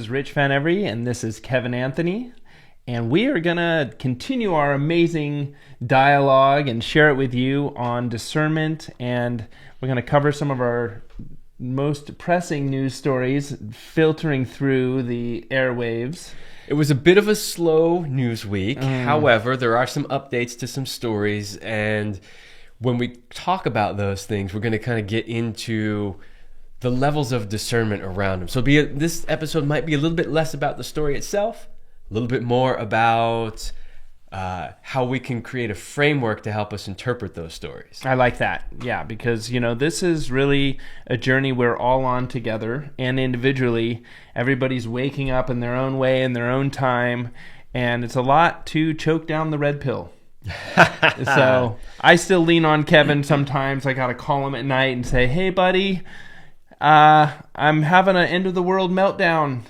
is Rich Van Every, and this is Kevin Anthony. And we are going to continue our amazing dialogue and share it with you on discernment. And we're going to cover some of our most pressing news stories filtering through the airwaves. It was a bit of a slow news week. However, there are some updates to some stories. And when we talk about those things, we're going to kind of get into the levels of discernment around them. So this episode might be a little bit less about the story itself, a little bit more about how we can create a framework to help us interpret those stories. I like that. Yeah, because, this is really a journey we're all on together, and individually, everybody's waking up in their own way, in their own time, and it's a lot to choke down the red pill. So I still lean on Kevin sometimes. I got to call him at night and say, hey, buddy, I'm having an end of the world meltdown.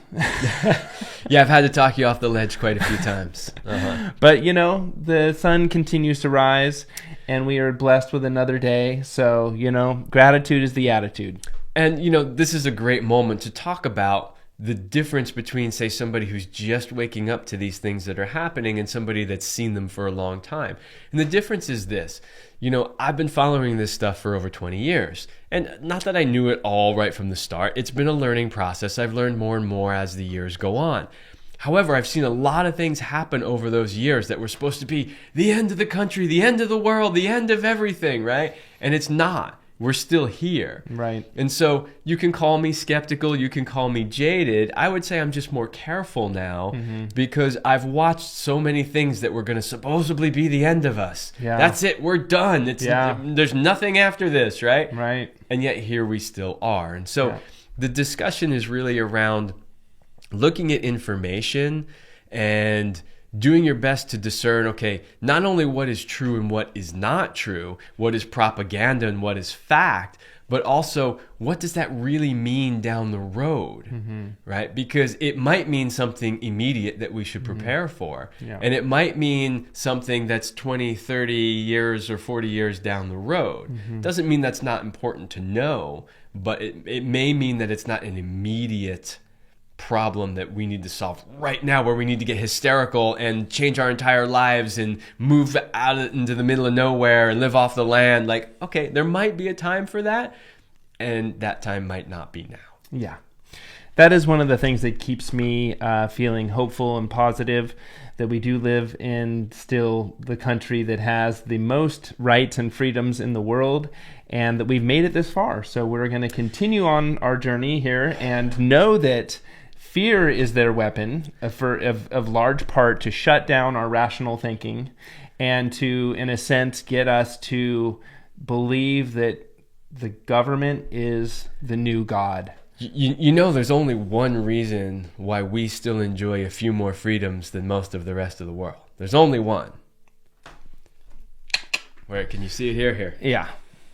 Yeah, I've had to talk you off the ledge quite a few times. But, the sun continues to rise, and we are blessed with another day. So, gratitude is the attitude. And, this is a great moment to talk about the difference between, say, somebody who's just waking up to these things that are happening and somebody that's seen them for a long time. And the difference is this. I've been following this stuff for over 20 years. And not that I knew it all right from the start. It's been a learning process. I've learned more and more as the years go on. However, I've seen a lot of things happen over those years that were supposed to be the end of the country, the end of the world, the end of everything, right? And it's not. We're still here. Right. And so you can call me skeptical, you can call me jaded. I would say I'm just more careful now because I've watched so many things that were going to supposedly be the end of us. Yeah. That's it, we're done. There's nothing after this, right? Right. And yet here we still are. And so the discussion is really around looking at information and doing your best to discern, okay, not only what is true and what is not true, what is propaganda and what is fact, but also what does that really mean down the road, right? Because it might mean something immediate that we should prepare for. Yeah. And it might mean something that's 20, 30 years or 40 years down the road. Doesn't mean that's not important to know, but it may mean that it's not an immediate problem that we need to solve right now, where we need to get hysterical and change our entire lives and move out into the middle of nowhere and live off the land. Like, okay, there might be a time for that, and that time might not be now. Yeah. That is one of the things that keeps me feeling hopeful and positive, that we do live in still the country that has the most rights and freedoms in the world, and that we've made it this far. So we're going to continue on our journey here and know that fear is their weapon of large part to shut down our rational thinking and to, in a sense, get us to believe that the government is the new God. There's only one reason why we still enjoy a few more freedoms than most of the rest of the world. There's only one. Where, can you see it here? Yeah.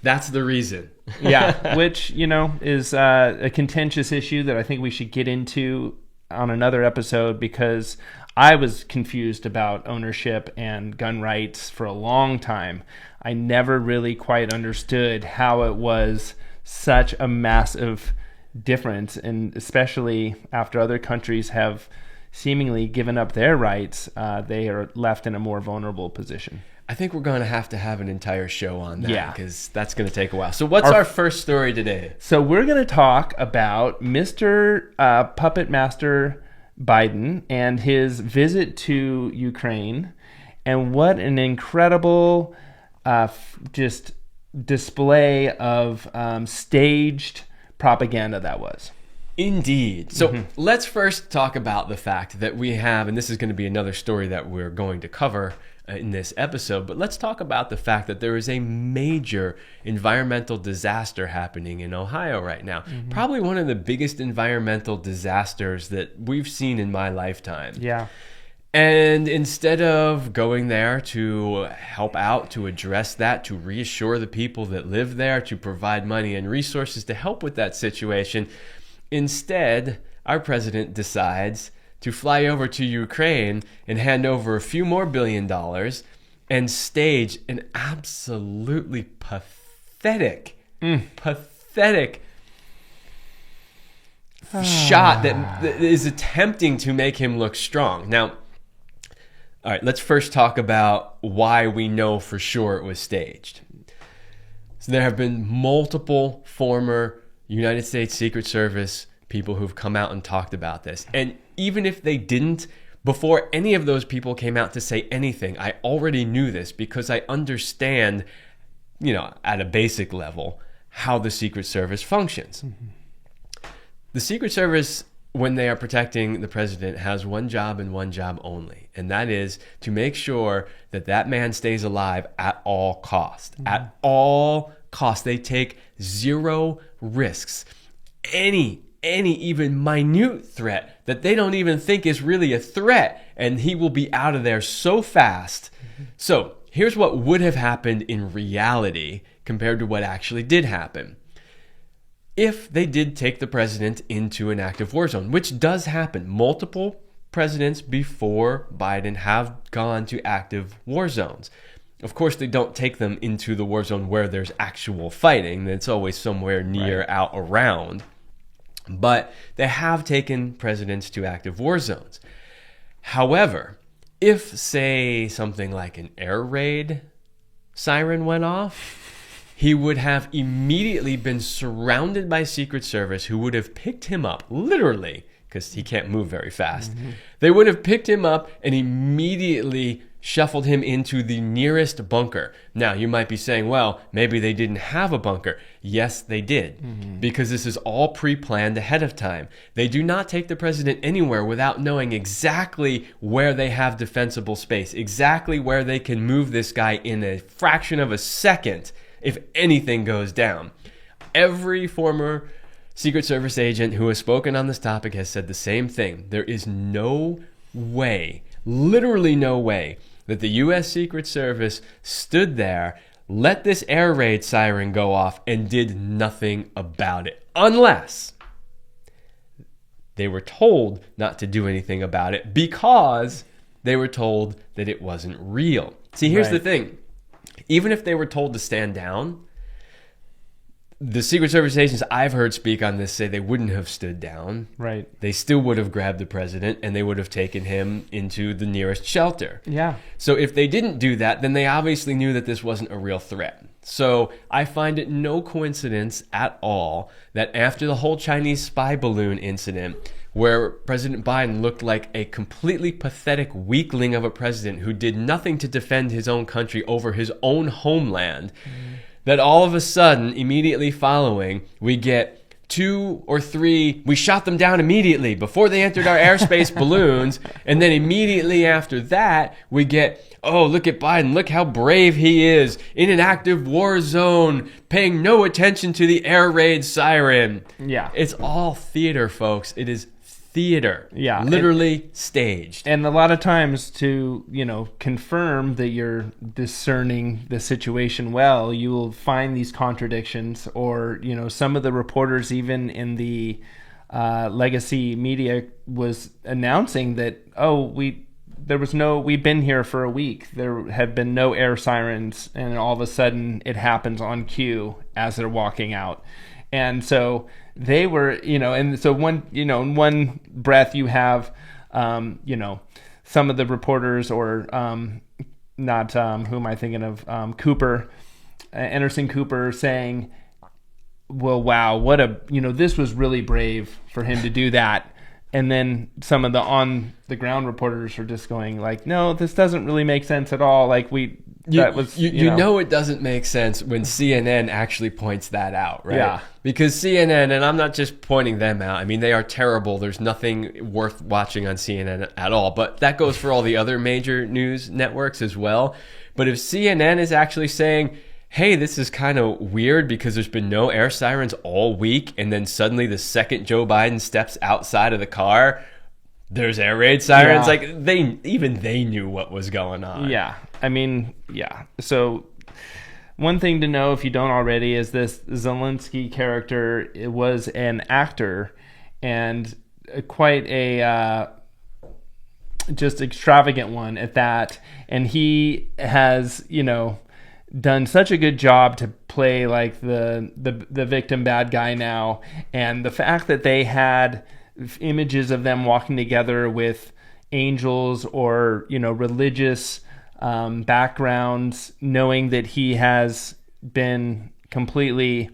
That's the reason. Yeah, which, is a contentious issue that I think we should get into on another episode, because I was confused about ownership and gun rights for a long time. I never really quite understood how it was such a massive difference, and especially after other countries have seemingly given up their rights, they are left in a more vulnerable position. I think we're going to have an entire show on that, because Yeah. that's going to take a while. So what's our first story today? So we're going to talk about Mr. Puppet Master Biden and his visit to Ukraine, and what an incredible just display of staged propaganda that was. Indeed. So let's first talk about the fact that we have, and this is going to be another story that we're going to cover in this episode, but let's talk about the fact that there is a major environmental disaster happening in Ohio right now. Probably one of the biggest environmental disasters that we've seen in my lifetime. Yeah. And instead of going there to help out, to address that, to reassure the people that live there, to provide money and resources to help with that situation, instead, our president decides to fly over to Ukraine and hand over a few more $1 billion and stage an absolutely pathetic shot that is attempting to make him look strong. Now, all right, let's first talk about why we know for sure it was staged. So there have been multiple former United States Secret Service people who've come out and talked about this. And even if they didn't, before any of those people came out to say anything, I already knew this because I understand, at a basic level, how the Secret Service functions. Mm-hmm. The Secret Service, when they are protecting the president, has one job and one job only, and that is to make sure that that man stays alive at all costs. Mm-hmm. At all costs. They take zero risks. Any even minute threat that they don't even think is really a threat, and he will be out of there so fast. Mm-hmm. So here's what would have happened in reality compared to what actually did happen. If they did take the president into an active war zone, which does happen. Multiple presidents before Biden have gone to active war zones. Of course, they don't take them into the war zone where there's actual fighting. It's always somewhere near, right, out around. But they have taken presidents to active war zones. However, if, say, something like an air raid siren went off, he would have immediately been surrounded by Secret Service who would have picked him up, literally, because he can't move very fast. Mm-hmm. They would have picked him up and immediately shuffled him into the nearest bunker. Now, you might be saying, well, maybe they didn't have a bunker. Yes, they did, mm-hmm, because this is all pre-planned ahead of time. They do not take the president anywhere without knowing exactly where they have defensible space, exactly where they can move this guy in a fraction of a second if anything goes down. Every former Secret Service agent who has spoken on this topic has said the same thing. There is no way, literally no way, that the U.S. Secret Service stood there, let this air raid siren go off, and did nothing about it. Unless they were told not to do anything about it because they were told that it wasn't real. See, here's the thing. Even if they were told to stand down, the Secret Service agents I've heard speak on this say they wouldn't have stood down. Right. They still would have grabbed the president and they would have taken him into the nearest shelter. Yeah. So if they didn't do that, then they obviously knew that this wasn't a real threat. So I find it no coincidence at all that after the whole Chinese spy balloon incident, where President Biden looked like a completely pathetic weakling of a president who did nothing to defend his own country over his own homeland, that all of a sudden, immediately following, we get 2 or 3, we shot them down immediately before they entered our airspace balloons, and then immediately after that, we get, oh, look at Biden, look how brave he is, in an active war zone, paying no attention to the air raid siren. Yeah. It's all theater, folks. It is theater. Yeah. Literally staged. And a lot of times to, confirm that you're discerning the situation well, you will find these contradictions or, some of the reporters even in the legacy media was announcing that, we've been here for a week. There have been no air sirens, and all of a sudden it happens on cue as they're walking out. And so they were, and so in one breath you have, some of the reporters or not, who am I thinking of? Anderson Cooper saying, well, wow, what this was really brave for him to do that. And then some of the on the ground reporters are just going like, no, this doesn't really make sense at all. Like you know it doesn't make sense when CNN actually points that out, right? Yeah. Because CNN, and I'm not just pointing them out, I mean, they are terrible. There's nothing worth watching on CNN at all. But that goes for all the other major news networks as well. But if CNN is actually saying, hey, this is kind of weird because there's been no air sirens all week, and then suddenly the second Joe Biden steps outside of the car, there's air raid sirens. Yeah. Like they knew what was going on. Yeah. I mean, yeah. So one thing to know, if you don't already, is this Zelensky character was an actor, and quite a just extravagant one at that. And he has, done such a good job to play like the victim bad guy now, and the fact that they had images of them walking together with angels or religious backgrounds, knowing that he has been completely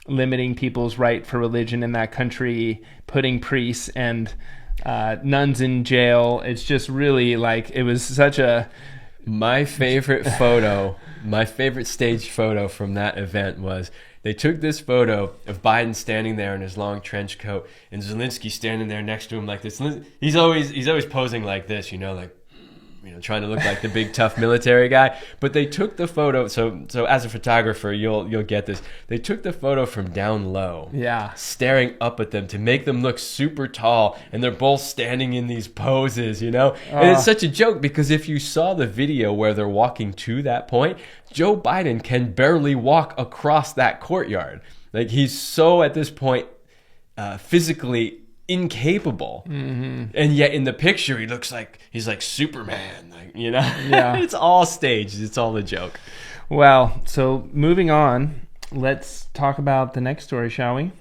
limiting people's right for religion in that country, putting priests and nuns in jail. It's just really like, it was such a... My favorite stage photo from that event was they took this photo of Biden standing there in his long trench coat and Zelensky standing there next to him like this. He's always posing like this, trying to look like the big tough military guy. But they took the photo. So as a photographer, you'll get this. They took the photo from down low, staring up at them to make them look super tall, and they're both standing in these poses, And it's such a joke because if you saw the video where they're walking to that point, Joe Biden can barely walk across that courtyard. Like, he's so at this point physically incapable, and yet in the picture he looks like he's like Superman, Yeah. It's all staged. It's all a joke. Well, so moving on, let's talk about the next story, shall we?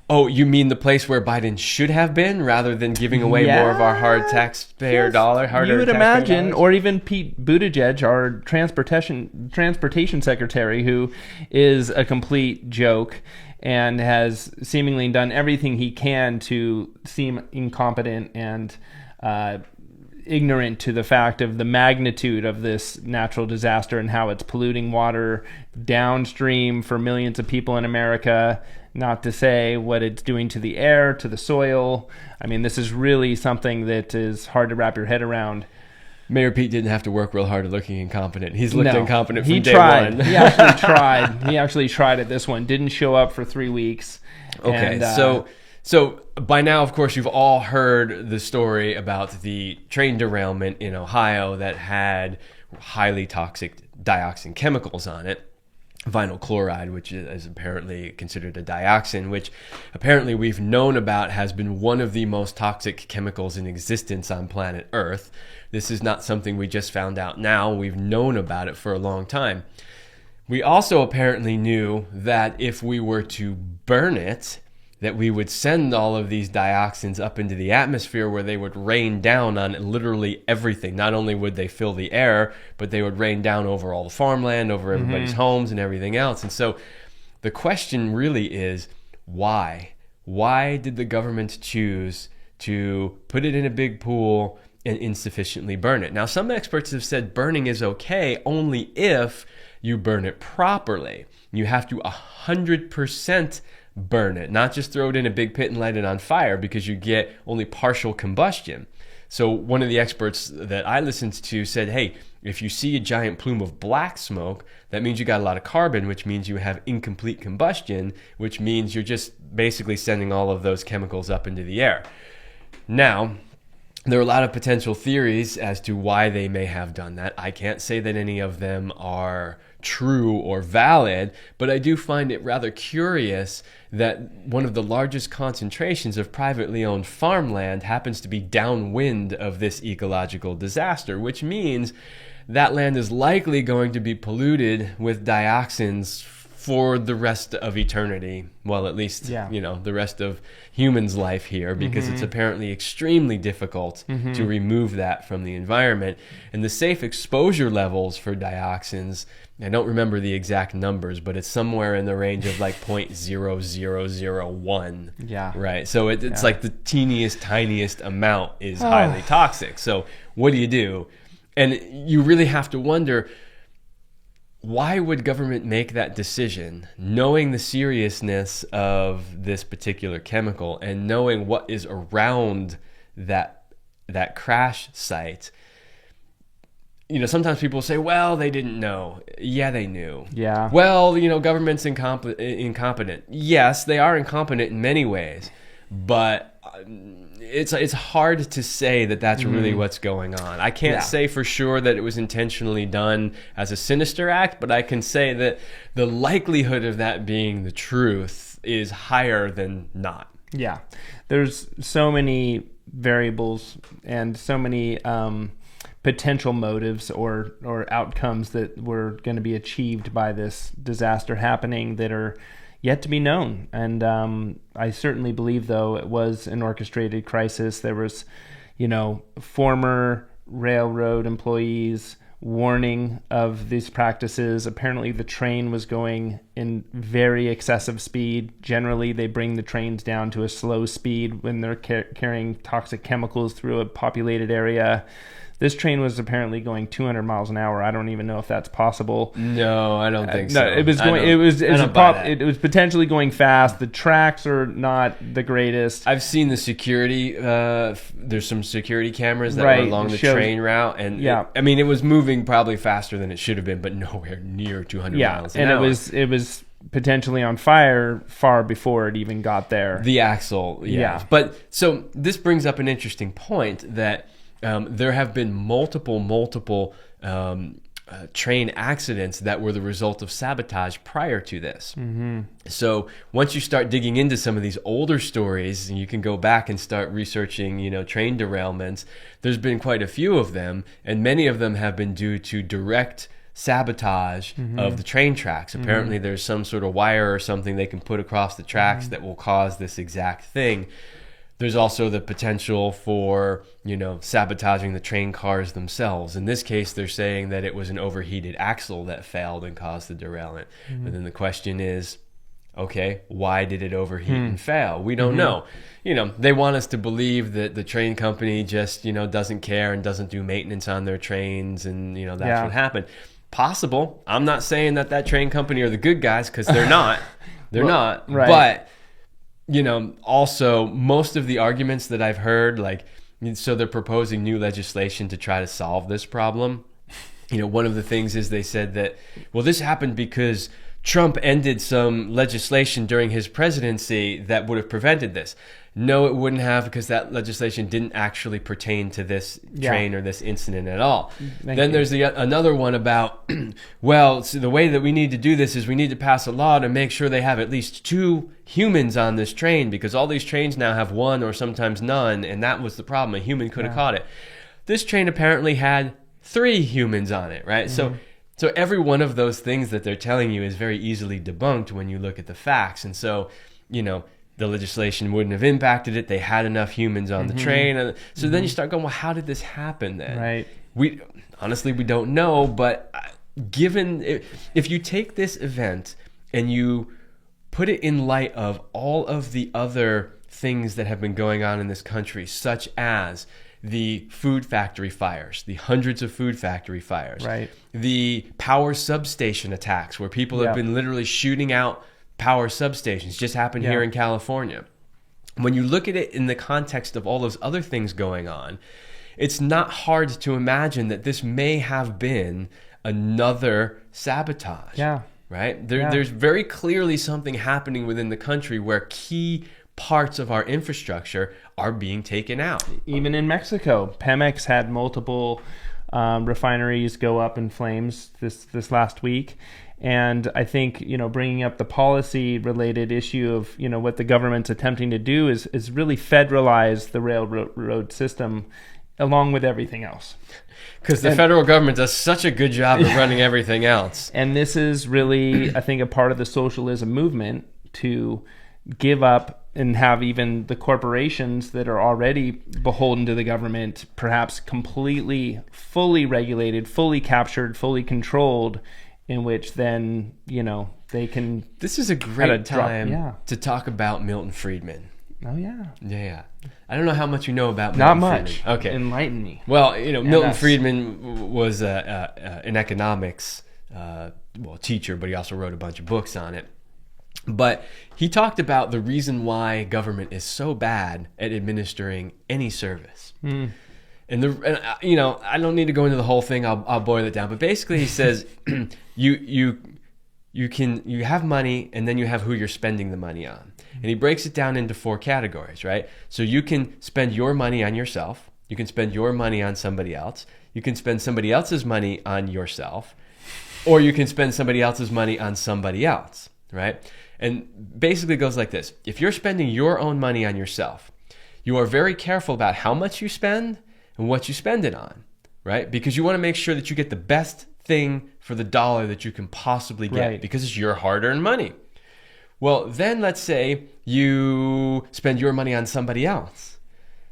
Oh, you mean the place where Biden should have been, rather than giving away more of our hard taxpayer dollar? You would imagine, dollars? Or even Pete Buttigieg, our transportation secretary, who is a complete joke and has seemingly done everything he can to seem incompetent and ignorant to the fact of the magnitude of this natural disaster and how it's polluting water downstream for millions of people in America, not to say what it's doing to the air, to the soil. I mean, this is really something that is hard to wrap your head around. Mayor Pete didn't have to work real hard at looking incompetent. He's looked incompetent from day one. He actually tried. He actually tried at this one. Didn't show up for 3 weeks. Okay, so by now, of course, you've all heard the story about the train derailment in Ohio that had highly toxic dioxin chemicals on it. Vinyl chloride, which is apparently considered a dioxin, which apparently we've known about has been one of the most toxic chemicals in existence on planet Earth. This is not something we just found out now. We've known about it for a long time. We also apparently knew that if we were to burn it, that we would send all of these dioxins up into the atmosphere where they would rain down on literally everything. Not only would they fill the air, but they would rain down over all the farmland, over everybody's homes and everything else. And so the question really is, why? Why did the government choose to put it in a big pool and insufficiently burn it? Now, some experts have said burning is okay only if you burn it properly. You have to 100% burn it, not just throw it in a big pit and light it on fire, because you get only partial combustion. So one of the experts that I listened to said, hey, if you see a giant plume of black smoke, that means you got a lot of carbon, which means you have incomplete combustion, which means you're just basically sending all of those chemicals up into the air. Now, there are a lot of potential theories as to why they may have done that. I can't say that any of them are true or valid, but I do find it rather curious that one of the largest concentrations of privately owned farmland happens to be downwind of this ecological disaster, which means that land is likely going to be polluted with dioxins for the rest of eternity. Well, at least, the rest of humans' life here, because it's apparently extremely difficult to remove that from the environment. And the safe exposure levels for dioxins, I don't remember the exact numbers, but it's somewhere in the range of like 0.0001. Yeah. Right. So it's like the tiniest amount is highly toxic. So what do? And you really have to wonder, why would government make that decision, knowing the seriousness of this particular chemical and knowing what is around that crash site? Sometimes people say, well, they didn't know. Yeah, they knew. Yeah. Well, government's incompetent. Yes, they are incompetent in many ways, but it's hard to say that that's really what's going on. I can't say for sure that it was intentionally done as a sinister act, but I can say that the likelihood of that being the truth is higher than not. Yeah. There's so many variables and so many potential motives or outcomes that were going to be achieved by this disaster happening that are yet to be known. And I certainly believe, though, it was an orchestrated crisis. There was, former railroad employees warning of these practices. Apparently the train was going in very excessive speed. Generally, they bring the trains down to a slow speed when they're carrying toxic chemicals through a populated area. This train was apparently going 200 miles an hour. I don't even know if that's possible. No, I don't think so. No, it was going. It was potentially going fast. The tracks are not the greatest. I've seen the security. There's some security cameras that were along the train route, and it was moving probably faster than it should have been, but nowhere near 200 miles an hour. And it was potentially on fire far before it even got there. The axle, yeah. But so this brings up an interesting point that. There have been multiple train accidents that were the result of sabotage prior to this. Mm-hmm. So once you start digging into some of these older stories, and you can go back and start researching, train derailments, there's been quite a few of them, and many of them have been due to direct sabotage of the train tracks. Apparently there's some sort of wire or something they can put across the tracks that will cause this exact thing. There's also the potential for, sabotaging the train cars themselves. In this case, they're saying that it was an overheated axle that failed and caused the derailment. But then the question is, okay, why did it overheat and fail? We don't know. They want us to believe that the train company just, doesn't care and doesn't do maintenance on their trains, and, that's what happened. Possible. I'm not saying that train company are the good guys, because they're not. They're not. Right. But also most of the arguments that I've heard, so they're proposing new legislation to try to solve this problem. One of the things is they said that, well, this happened because Trump ended some legislation during his presidency that would have prevented this. No, it wouldn't have, because that legislation didn't actually pertain to this train or this incident at all. There's another one about, well, so the way that we need to do this is we need to pass a law to make sure they have at least 2 humans on this train, because all these trains now have 1 or sometimes none, and that was the problem. A human could have caught it. This train apparently had 3 humans on it, right? So every one of those things that they're telling you is very easily debunked when you look at the facts. And so, the legislation wouldn't have impacted it. They had enough humans on the train. And so then you start going, well, how did this happen then? Right. We don't know, but given if you take this event and you put it in light of all of the other things that have been going on in this country, such as the food factory fires, the hundreds of food factory fires, the power substation attacks where people have been literally shooting out power substations, just happened here in California. When you look at it in the context of all those other things going on, it's not hard to imagine that this may have been another sabotage. Right? There's very clearly something happening within the country where key parts of our infrastructure are being taken out. Even in Mexico, Pemex had multiple refineries go up in flames this last week. And I think, bringing up the policy-related issue of, what the government's attempting to do is really federalize the railroad system along with everything else. Because the federal government does such a good job of running everything else. And this is really, I think, a part of the socialism movement to give up and have even the corporations that are already beholden to the government perhaps completely, fully regulated, fully captured, fully controlled, in which then, they can... This is a great time to talk about Milton Friedman. Oh, yeah. Yeah. I don't know how much you know about Milton Friedman. Not much. Okay. Enlighten me. Well, Milton Friedman was an economics teacher, but he also wrote a bunch of books on it. But he talked about the reason why government is so bad at administering any service. And I don't need to go into the whole thing. I'll boil it down. But basically, he says you have money, and then you have who you're spending the money on. And he breaks it down into 4 categories, right? So you can spend your money on yourself. You can spend your money on somebody else. You can spend somebody else's money on yourself, or you can spend somebody else's money on somebody else, right? And basically it goes like this. If you're spending your own money on yourself, you are very careful about how much you spend and what you spend it on. right? Because you want to make sure that you get the best thing for the dollar that you can possibly get, Right. because it's your hard-earned money. Well, then let's say you spend your money on somebody else.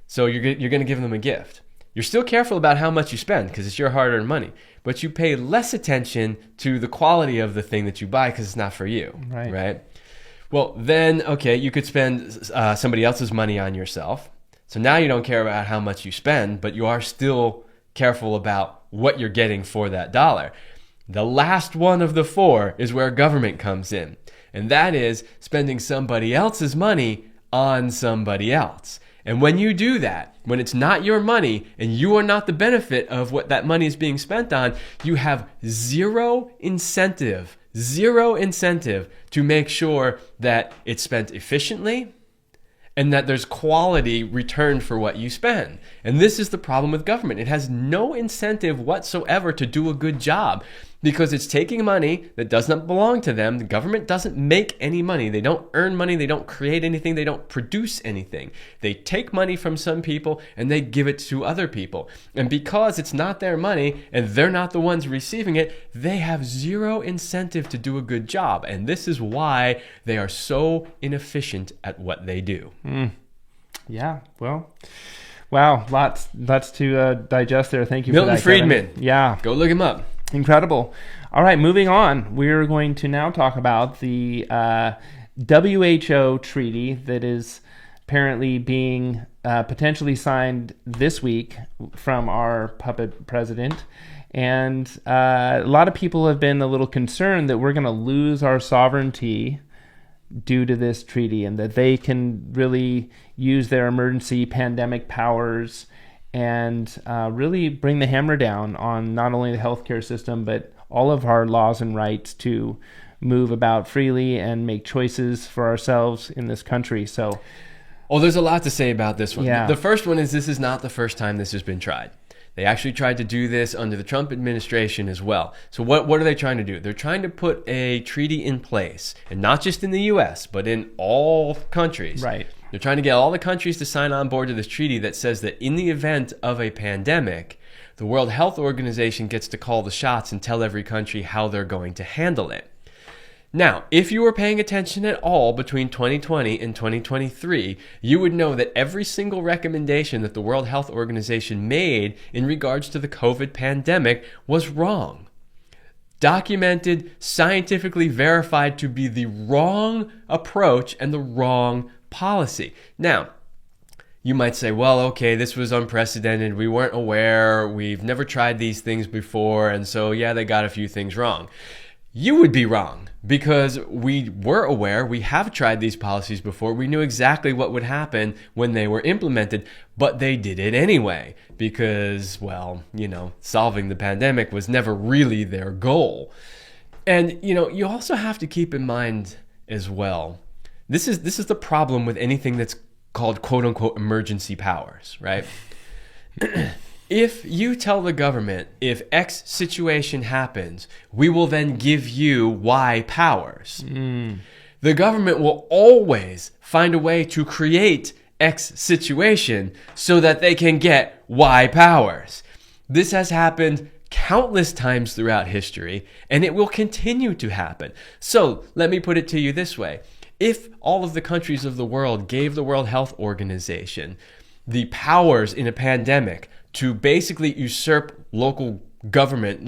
So you're going to give them a gift. You're still careful about how much you spend because it's your hard-earned money, but you pay less attention to the quality of the thing that you buy because it's not for you, right? Well, then, okay, you could spend somebody else's money on yourself. So now you don't care about how much you spend, but you are still careful about what you're getting for that dollar. The last one of the four is where government comes in, and that is spending somebody else's money on somebody else. And when you do that, when it's not your money and you are not the benefit of what that money is being spent on, you have zero incentive to make sure that it's spent efficiently and that there's quality returned for what you spend. And this is the problem with government. It has no incentive whatsoever to do a good job because it's taking money that does not belong to them. The government doesn't make any money. They don't earn money. They don't create anything. They don't produce anything. They take money from some people and they give it to other people. And because it's not their money and they're not the ones receiving it, they have zero incentive to do a good job. And this is why they are so inefficient at what they do. Yeah, well, wow, lots to digest there. Thank you Milton for that, Kevin. Friedman. Yeah. Go look him up. Incredible. All right, moving on. We're going to now talk about the WHO treaty that is apparently being potentially signed this week from our puppet president. And a lot of people have been a little concerned that we're going to lose our sovereignty due to this treaty and that they can really use their emergency pandemic powers and really bring the hammer down on not only the healthcare system, but all of our laws and rights to move about freely and make choices for ourselves in this country. So, there's a lot to say about this one. Yeah. The first one is this is not the first time this has been tried. They actually tried to do this under the Trump administration as well. So what are they trying to do? They're trying to put a treaty in place, and not just in the U.S., but in all countries. Right. They're trying to get all the countries to sign on board to this treaty that says that in the event of a pandemic, the World Health Organization gets to call the shots and tell every country how they're going to handle it. Now, if you were paying attention at all between 2020 and 2023, you would know that every single recommendation that the World Health Organization made in regards to the COVID pandemic was wrong. Documented, scientifically verified to be the wrong approach and the wrong policy. Now, you might say, well, okay, this was unprecedented. We weren't aware. We've never tried these things before. And so, yeah, they got a few things wrong. You would be wrong because we were aware. We have tried these policies before. We knew exactly what would happen when they were implemented, but they did it anyway because, well, solving the pandemic was never really their goal. And, you also have to keep in mind as well, this is the problem with anything that's called quote unquote emergency powers, right? If you tell the government, if X situation happens, we will then give you Y powers. The government will always find a way to create X situation so that they can get Y powers. This has happened countless times throughout history, and it will continue to happen. So let me put it to you this way. If all of the countries of the world gave the World Health Organization the powers in a pandemic to basically usurp local government,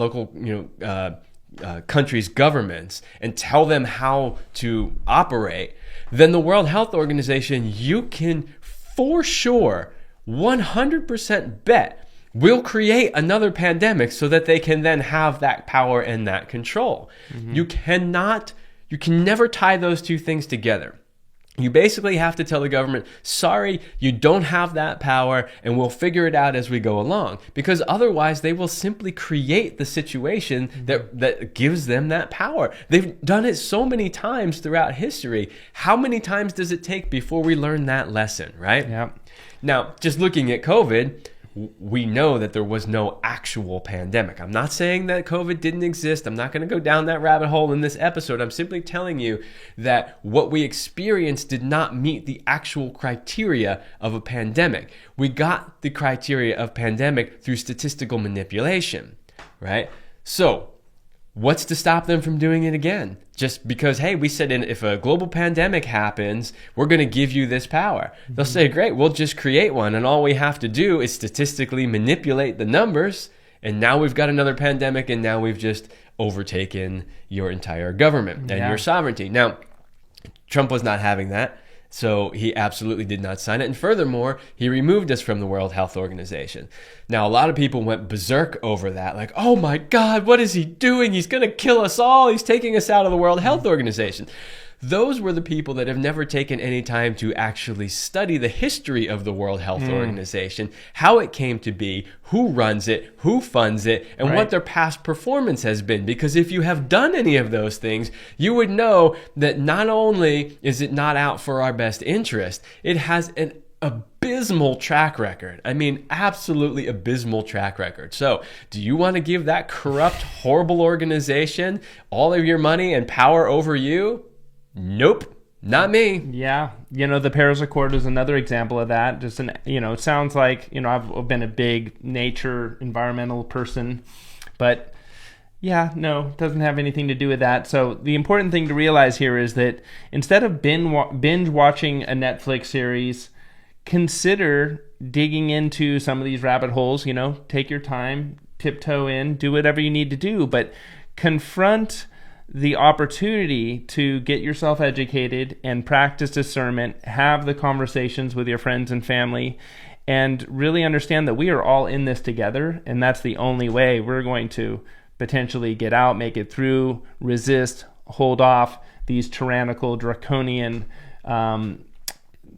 countries' governments, and tell them how to operate, then the World Health Organization, you can for sure 100% bet will create another pandemic so that they can then have that power and that control. You can never tie those two things together. You basically have to tell the government, sorry, you don't have that power, and we'll figure it out as we go along. Because otherwise, they will simply create the situation that gives them that power. They've done it so many times throughout history. How many times does it take before we learn that lesson, right? Yeah. Now, just looking at COVID, we know that there was no actual pandemic. I'm not saying that COVID didn't exist. I'm not going to go down that rabbit hole in this episode. I'm simply telling you that what we experienced did not meet the actual criteria of a pandemic. We got the criteria of pandemic through statistical manipulation, right? So what's to stop them from doing it again? Just because, hey, we said if a global pandemic happens, we're going to give you this power. They'll say, great, we'll just create one. And all we have to do is statistically manipulate the numbers. And now we've got another pandemic. And now we've just overtaken your entire government and your sovereignty. Now, Trump was not having that. So he absolutely did not sign it. And furthermore, he removed us from the World Health Organization. Now, a lot of people went berserk over that. Like, oh my God, what is he doing? He's going to kill us all. He's taking us out of the World Health Organization. Those were the people that have never taken any time to actually study the history of the World Health Organization, how it came to be, who runs it, who funds it, and what their past performance has been. Because if you have done any of those things, you would know that not only is it not out for our best interest, it has an abysmal track record. I mean, absolutely abysmal track record. So, do you want to give that corrupt, horrible organization all of your money and power over you? Nope, not me. Yeah, the Paris Accord is another example of that. Just it sounds like, I've been a big nature, environmental person, but yeah, no, it doesn't have anything to do with that. So the important thing to realize here is that instead of binge watching a Netflix series, consider digging into some of these rabbit holes. Take your time, tiptoe in, do whatever you need to do, but confront the opportunity to get yourself educated and practice discernment, have the conversations with your friends and family, and really understand that we are all in this together, and that's the only way we're going to potentially get out, make it through, resist, hold off these tyrannical, draconian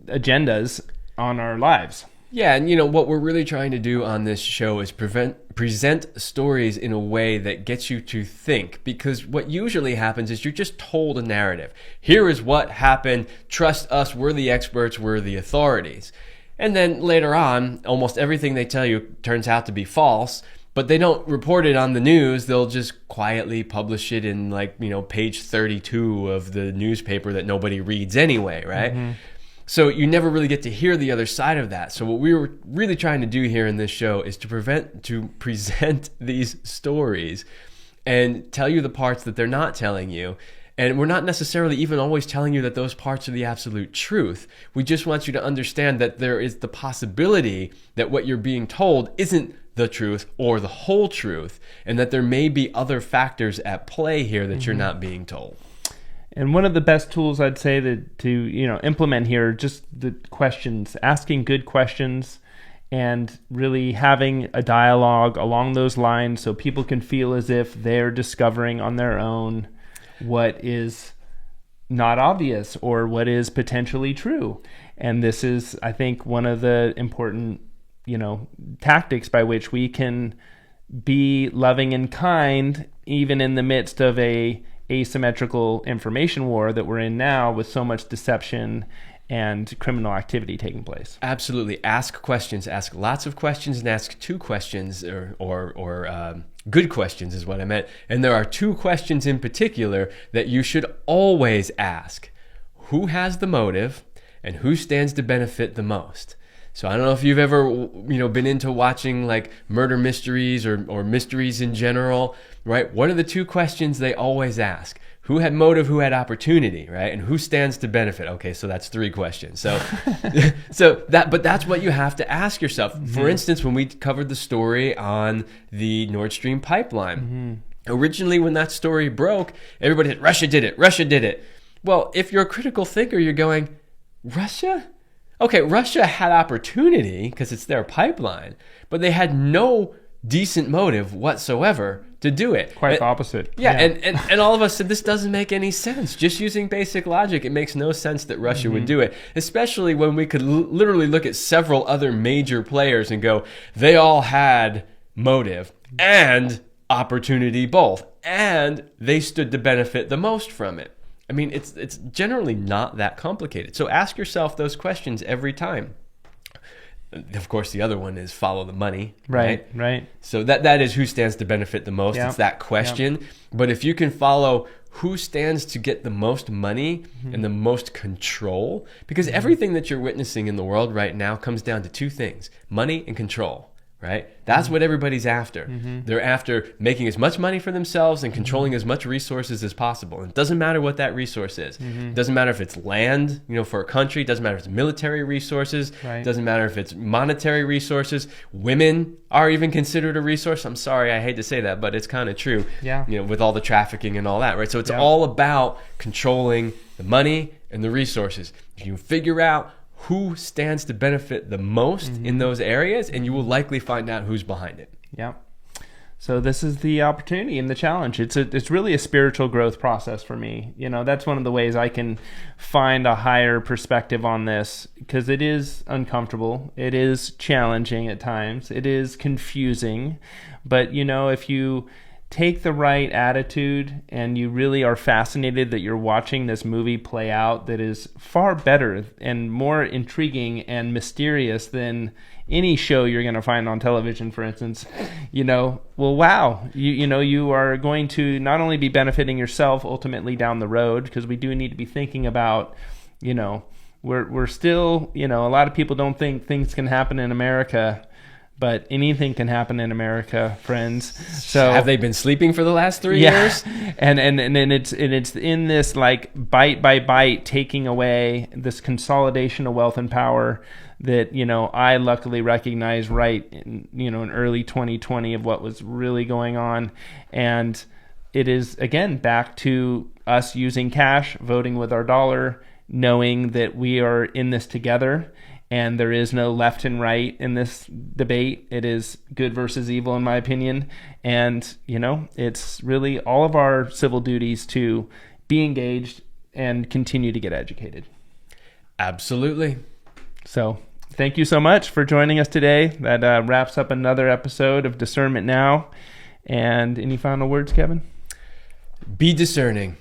agendas on our lives. Yeah, and what we're really trying to do on this show is present stories in a way that gets you to think, because what usually happens is you're just told a narrative. Here is what happened. Trust us. We're the experts. We're the authorities. And then later on, almost everything they tell you turns out to be false, but they don't report it on the news. They'll just quietly publish it in page 32 of the newspaper that nobody reads anyway, right? Mm-hmm. So you never really get to hear the other side of that. So what we were really trying to do here in this show is to present these stories and tell you the parts that they're not telling you. And we're not necessarily even always telling you that those parts are the absolute truth. We just want you to understand that there is the possibility that what you're being told isn't the truth or the whole truth, and that there may be other factors at play here that you're not being told. And one of the best tools I'd say to implement here are just the questions, asking good questions, and really having a dialogue along those lines so people can feel as if they're discovering on their own what is not obvious or what is potentially true. And this is, I think, one of the important, tactics by which we can be loving and kind even in the midst of a asymmetrical information war that we're in now with so much deception and criminal activity taking place. Absolutely. Ask questions. Ask lots of questions, and ask two questions or good questions is what I meant. And there are two questions in particular that you should always ask. Who has the motive, and who stands to benefit the most? So I don't know if you've ever, been into watching like murder mysteries or mysteries in general, right? What are the two questions they always ask? Who had motive, who had opportunity, right? And who stands to benefit? Okay, so that's three questions. So, but that's what you have to ask yourself. Mm-hmm. For instance, when we covered the story on the Nord Stream pipeline, originally when that story broke, everybody said, Russia did it. Well, if you're a critical thinker, you're going, Russia? Okay, Russia had opportunity because it's their pipeline, but they had no decent motive whatsoever to do it. Quite the opposite. Yeah. And all of us said, this doesn't make any sense. Just using basic logic, it makes no sense that Russia would do it, especially when we could literally look at several other major players and go, they all had motive and opportunity both, and they stood to benefit the most from it. I mean, it's generally not that complicated. So ask yourself those questions every time. Of course, the other one is follow the money. Right. So that is who stands to benefit the most. Yeah. It's that question. Yeah. But if you can follow who stands to get the most money and the most control, because everything that you're witnessing in the world right now comes down to two things: money and control. Right? That's what everybody's after. They're after making as much money for themselves and controlling as much resources as possible. And it doesn't matter what that resource is. It doesn't matter if it's land, for a country. It doesn't matter if it's military resources. Right. It doesn't matter if it's monetary resources. Women are even considered a resource. I'm sorry, I hate to say that, but it's kind of true. Yeah. With all the trafficking and all that, right? So it's all about controlling the money and the resources. If you figure out who stands to benefit the most in those areas, and you will likely find out who's behind it. Yeah. So this is the opportunity and the challenge. It's really a spiritual growth process for me. That's one of the ways I can find a higher perspective on this, because it is uncomfortable. It is challenging at times. It is confusing. But, if you take the right attitude and you really are fascinated that you're watching this movie play out that is far better and more intriguing and mysterious than any show you're going to find on television, for instance, wow, you are going to not only be benefiting yourself ultimately down the road, because we do need to be thinking about, we're still, a lot of people don't think things can happen in America. But anything can happen in America, friends. So have they been sleeping for the last 3 years? And it's in this like bite by bite taking away this consolidation of wealth and power that I luckily recognized right in early 2020 of what was really going on. And it is again back to us using cash, voting with our dollar, knowing that we are in this together. And there is no left and right in this debate. It is good versus evil, in my opinion. And, it's really all of our civil duties to be engaged and continue to get educated. Absolutely. So thank you so much for joining us today. That wraps up another episode of Discernment Now. And any final words, Kevin? Be discerning.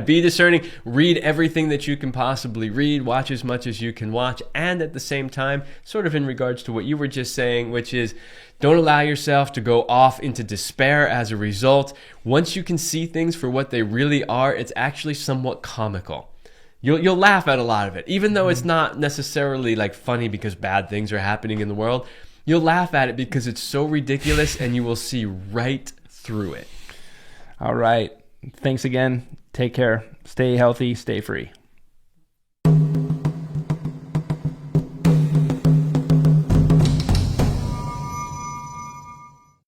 Be discerning. Read everything that you can possibly read. Watch as much as you can watch. And at the same time, sort of in regards to what you were just saying, which is don't allow yourself to go off into despair as a result. Once you can see things for what they really are, it's actually somewhat comical. You'll laugh at a lot of it. Even though it's not necessarily like funny because bad things are happening in the world, you'll laugh at it because it's so ridiculous and you will see right through it. All right. Thanks again. Take care. Stay healthy. Stay free.